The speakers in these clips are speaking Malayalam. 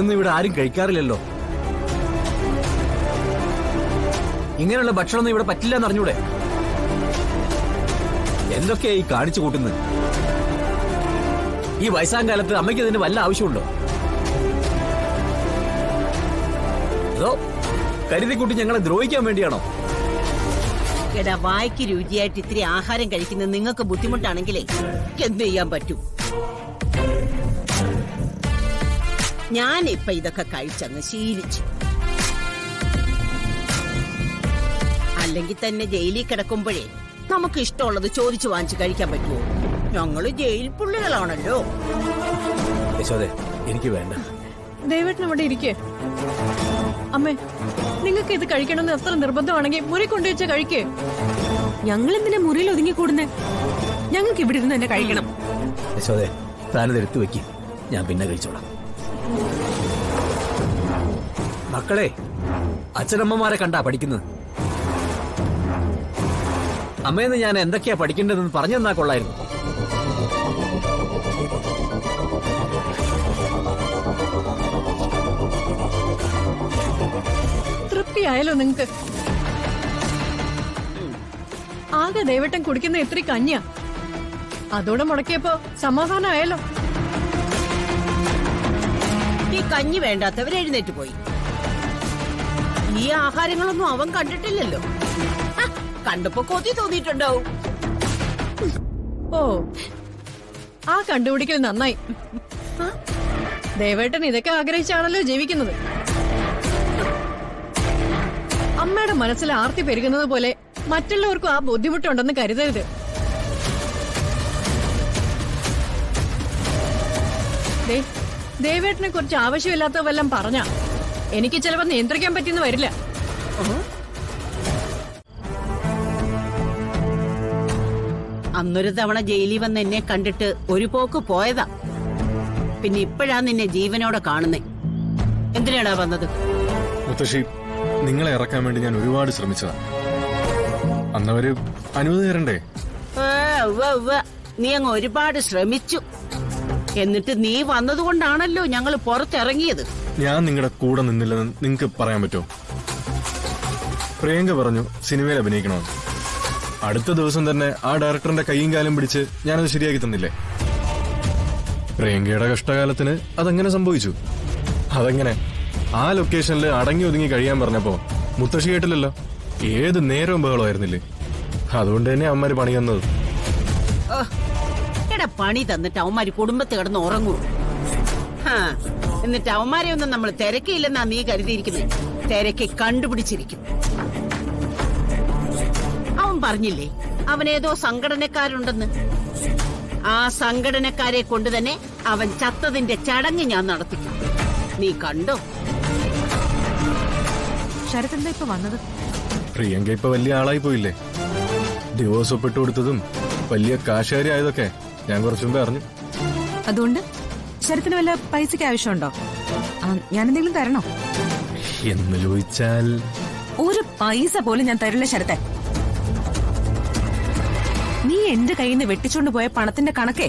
ഇതൊന്നും ഇവിടെ ആരും കഴിക്കാറില്ലല്ലോ. ഇങ്ങനെയുള്ള ഭക്ഷണമൊന്നും ഇവിടെ പറ്റില്ല എന്ന് അറിഞ്ഞൂടെ? എന്തൊക്കെയാ ഈ കാണിച്ചു കൂട്ടുന്നത്? ഈ വയസ്സാം കാലത്ത് അമ്മയ്ക്ക് ഇതിന് വല്ല ആവശ്യമുണ്ടോ? അതോ കരുതിക്കുട്ടി ഞങ്ങളെ ദ്രോഹിക്കാൻ വേണ്ടിയാണോ? എടാ, വായ്ക്ക് രുചിയായിട്ട് ഇത്തിരി ആഹാരം കഴിക്കുന്നത് നിങ്ങൾക്ക് ബുദ്ധിമുട്ടാണെങ്കിലേ എന്ത് ചെയ്യാൻ പറ്റും? ഞാനിപ്പൊ ഇതൊക്കെ കഴിച്ചങ്ങ് ശീലിച്ചു. അല്ലെങ്കിൽ തന്നെ ജയിലിൽ കിടക്കുമ്പോഴേ നമുക്ക് ഇഷ്ടമുള്ളത് ചോദിച്ചു വാങ്ങിച്ച് കഴിക്കാൻ പറ്റുമോ? ഞങ്ങള് ജയിൽ പുള്ളികളാണല്ലോ. യശോദേ, എനിക്ക് വേണ്ട. ദേവേട്ടൻ അവിടെ ഇരിക്കേ. അമ്മേ, നിങ്ങൾക്ക് ഇത് കഴിക്കണമെന്ന് എത്ര നിർബന്ധമാണെങ്കിൽ മുറി കൊണ്ടുവച്ച കഴിക്കേ. ഞങ്ങൾ എന്തിനാ മുറിയിൽ ഒതുങ്ങിക്കൂടുന്നേ? ഞങ്ങൾക്ക് ഇവിടെ ഇരുന്ന് തന്നെ കഴിക്കണം. യശോദേ, താനത് എടുത്തു വെക്ക്, ഞാൻ പിന്നെ കഴിച്ചോളാം. മക്കളെ, അച്ഛനമ്മമാരെ കണ്ടാ പഠിക്കുന്നത്. അമ്മയെന്ന് ഞാൻ എന്തൊക്കെയാ പഠിക്കേണ്ടതെന്ന് പറഞ്ഞു തന്നാ കൊള്ളായിരുന്നു. തൃപ്തിയായല്ലോ നിങ്ങക്ക്? ആകെ ദേവേട്ടൻ കുടിക്കുന്ന ഇത്തിരി കഞ്ഞിയാ. അതോടെ മുടക്കിയപ്പോ സമാധാനമായല്ലോ. ഈ കഞ്ഞി വേണ്ടാത്തവർ എഴുന്നേറ്റ് പോയി. ഈ ആഹാരങ്ങളൊന്നും അവൻ കണ്ടിട്ടില്ലല്ലോ. കണ്ടപ്പോ കൊതി തോന്നിയിട്ടുണ്ടാവും. ഓ, ആ കണ്ടുപിടിക്കൽ നന്നായി. ദേവേട്ടൻ ഇതൊക്കെ ആഗ്രഹിച്ചാണല്ലോ ജീവിക്കുന്നത്. അമ്മയുടെ മനസ്സിൽ ആർത്തി പെരുകുന്നത് പോലെ മറ്റുള്ളവർക്കും ആ ബുദ്ധിമുട്ടുണ്ടെന്ന് കരുതരുത്. ദേവേട്ടനെ കുറിച്ച് ആവശ്യമില്ലാത്ത വല്ലതും പറഞ്ഞ എനിക്ക് ചിലപ്പോ നിയന്ത്രിക്കാൻ പറ്റിയെന്ന് വരില്ല. അന്നൊരു തവണ ജയിലിൽ വന്ന് എന്നെ കണ്ടിട്ട് ഒരു പോക്ക് പോയതാ. പിന്നെ ഇപ്പോഴാ നിന്നെ ജീവനോടെ കാണുന്നേ. എന്തിനാടാ വന്നത്? മുത്തശ്ശി, നിങ്ങളെ ഇറക്കാൻ വേണ്ടി ഞാൻ ഒരുപാട് ശ്രമിച്ചതാ. അന്നവര് അനുമതി തരണ്ടേ? നീ അങ്ങ് ഒരുപാട് ശ്രമിച്ചു. എന്നിട്ട് നീ വന്നതുകൊണ്ടാണല്ലോ ഞങ്ങൾ പുറത്തിറങ്ങിയത്. ഞാൻ നിങ്ങളുടെ കൂടെ നിന്നില്ലെന്ന് നിങ്ങക്ക് പറയാൻ പറ്റുമോ? പ്രിയങ്ക പറഞ്ഞു സിനിമയിൽ അഭിനയിക്കണമെന്ന്. അടുത്ത ദിവസം തന്നെ ആ ഡയറക്ടറിന്റെ കൈയും കാലും പിടിച്ച് ഞാനത് ശരിയാക്കി തന്നില്ലേ? പ്രിയങ്കയുടെ കഷ്ടകാലത്തിന് അതെങ്ങനെ സംഭവിച്ചു? അതെങ്ങനെ? ആ ലൊക്കേഷനിൽ അടങ്ങി ഒതുങ്ങി കഴിയാൻ പറഞ്ഞപ്പോ മുത്തശ്ശി കേട്ടില്ലല്ലോ. ഏത് നേരവും ബഹളമായിരുന്നില്ലേ? അതുകൊണ്ട് തന്നെ അവന്മാര് പണി തന്നത്. എടാ, പണി തന്നിട്ട് അവന്മാര് കുടുംബത്ത് കിടന്ന് ഉറങ്ങൂ. എന്നിട്ട് അവന്മാരെ ഒന്നും നമ്മൾ തിരക്കിയില്ലെന്നാ നീ കരുതിയിരിക്കുന്നത്. തിരക്കി കണ്ടുപിടിച്ചിരിക്കും. അവൻ പറഞ്ഞില്ലേ അവനേതോ സംഘടനക്കാരുണ്ടെന്ന്. ആ സംഘടനക്കാരെ കൊണ്ട് തന്നെ അവൻ ചത്തതിന്റെ ചടങ്ങ് ഞാൻ നടത്തിക്കും. നീ കണ്ടോ? ശരത് എന്താ ഇപ്പൊ വന്നത്? പ്രിയങ്ക ഇപ്പൊ വലിയ ആളായി പോയില്ലേ? ഡിവോഴ്സ് ഒപ്പിട്ട് കൊടുത്തതും വലിയ കാശുകാരി ആയതൊക്കെ ഞാൻ കുറച്ചു മുമ്പേ അറിഞ്ഞു. അതുകൊണ്ട് ശരത്തിന് വല്ല പൈസക്ക് ആവശ്യമുണ്ടോ? ഞാൻ എന്തെങ്കിലും തരണോ എന്ന് ചോദിച്ചാൽ ഒരു പൈസ പോലും ഞാൻ തരില്ല ശരത്തെ. നീ എന്റെ കയ്യിൽ നിന്ന് വെട്ടിച്ചോണ്ട് പോയ പണത്തിന്റെ കണക്കേ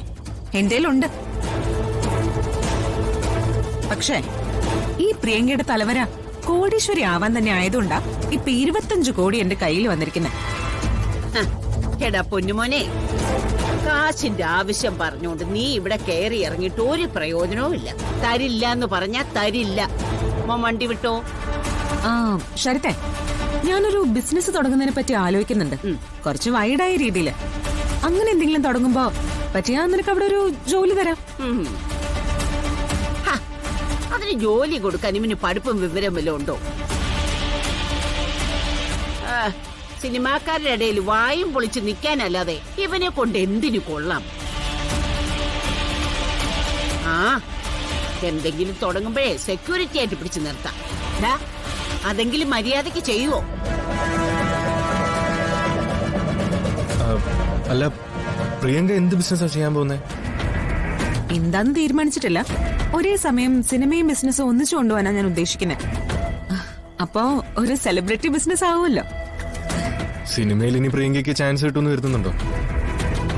എന്റേലുണ്ട്. പക്ഷേ ഈ പ്രിയങ്കയുടെ തലവര കോടീശ്വരി ആവാൻ തന്നെ ആയതുകൊണ്ടാ ഇപ്പൊ 25 കോടി എന്റെ കയ്യിൽ വന്നിരിക്കുന്നത്. എടാ പൊന്നുമോനെ, കാശിന്റെ ആവശ്യം പറഞ്ഞോണ്ട് നീ ഇവിടെ കയറി ഇറങ്ങിയിട്ട് ഒരു പ്രയോജനവും ഇല്ല. തരില്ല എന്ന് പറഞ്ഞാ തരില്ല. വണ്ടി വിട്ടോ. ശരത്തെ, ഞാനൊരു ബിസിനസ് തുടങ്ങുന്നതിനെ പറ്റി ആലോചിക്കുന്നുണ്ട്. കുറച്ച് വൈഡായ രീതിയില്. അങ്ങനെ എന്തെങ്കിലും തുടങ്ങുമ്പോ പറ്റിയാ നിനക്ക് അവിടെ ഒരു ജോലി തരാം. അതിന് ജോലി കൊടുക്കാൻ ഇവന് പഠിപ്പും വിവരം വല്ലതും ഉണ്ടോ? സിനിമാക്കാരുടെ ഇടയിൽ വായും പൊളിച്ച് നിൽക്കാനല്ലാതെ ഇവനെ കൊണ്ട് എന്തിനു കൊള്ളാം? എന്തെങ്കിലും തുടങ്ങുമ്പോഴേ സെക്യൂരിറ്റി ആയിട്ട് പിടിച്ചു നിർത്താം. അതെങ്കിലും മര്യാദക്ക് ചെയ്യുവോ? അല്ല, പ്രിയങ്ക എന്ത് ബിസിനസ്സാ ചെയ്യാൻ പോകുന്നേ? എന്താന്ന് തീരുമാനിച്ചിട്ടില്ല. ഒരേ സമയം സിനിമയും ബിസിനസ്സും ഒന്നിച്ചു കൊണ്ടുപോകാനാ ഞാൻ ഉദ്ദേശിക്കുന്നത്. അപ്പോ ഒരു സെലിബ്രിറ്റി ബിസിനസ് ആവുമല്ലോ. സിനിമയിൽ ഇനി പ്രിയങ്കയ്ക്ക് ചാൻസ് കിട്ടുമെന്ന് കരുതുന്നുണ്ടോ?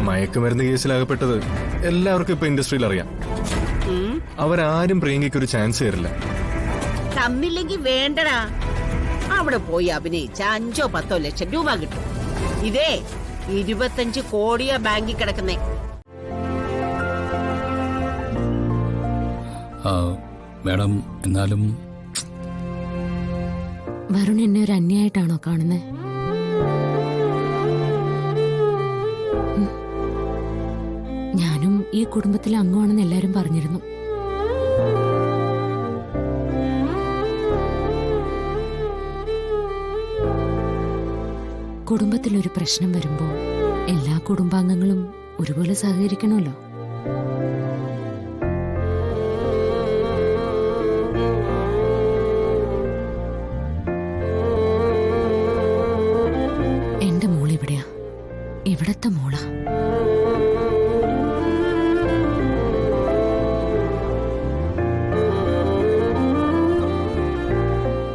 മയക്കുമരുന്ന് കേസിലാകപ്പെട്ടത് എല്ലാവർക്കും ഇപ്പൊ ഇൻഡസ്ട്രിയിൽ അറിയാം. അവരാരും പ്രിയങ്കയ്ക്ക് ഒരു ചാൻസ് തരില്ല. തന്നില്ലെങ്കിൽ വേണ്ടടാ. അവിടെ പോയി അഭിനയിച്ച 5-10 ലക്ഷം രൂപ കിട്ടും. ഇതേ 25 കോടിയാ ബാങ്കിൽ കിടക്കുന്നേ. മാഡം, എന്നാലും വരുൺ എന്നെ ഒരു അന്യായിട്ടാണോ കാണുന്നത്? ഞാനും ഈ കുടുംബത്തിലെ അംഗമാണെന്ന് എല്ലാരും പറഞ്ഞിരുന്നു. കുടുംബത്തിലൊരു പ്രശ്നം വരുമ്പോ എല്ലാ കുടുംബാംഗങ്ങളും ഒരുപോലെ സഹകരിക്കണമല്ലോ. എന്റെ മോളിവിടെയാ, ഇവിടത്തെ മോളാ.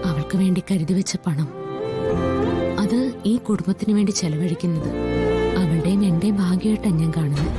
അവൾക്ക് വേണ്ടി കരുതി വെച്ച പണം, അത് ഈ കുടുംബത്തിന് വേണ്ടി ചെലവഴിക്കുന്നത് അവളുടെയും എന്റെയും ഭാഗ്യമായിട്ടാണ് ഞാൻ കാണുന്നത്.